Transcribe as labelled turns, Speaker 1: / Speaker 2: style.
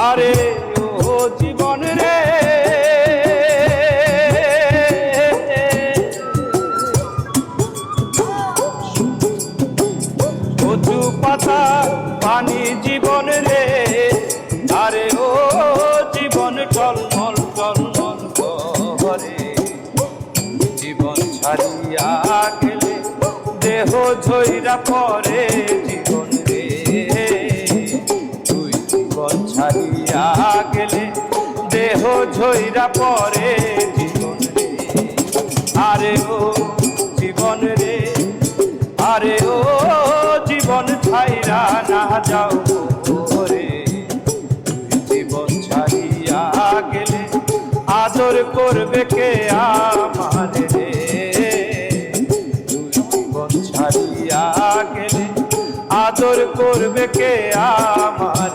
Speaker 1: আরে ও জীবন রে কচু পাতা পানি জীবন রে আরে ও জীবন টলমল টলমল করে জীবন ছাড়িয়া গেলে দেহ ঝইরা পরে জীবন রে তুই জীবন ছাড়িয়া গেলে দেহ ঝইরা পরে জীবন রে আরে ও জীবন রে আরে ও জীবন ছাইরা না যাও রে তুই জীবন ছাড়িয়া গেলে আদর করবে কে আমার রে তুই জীবন ছাড়িয়া গেলে আদর করবে কে আমার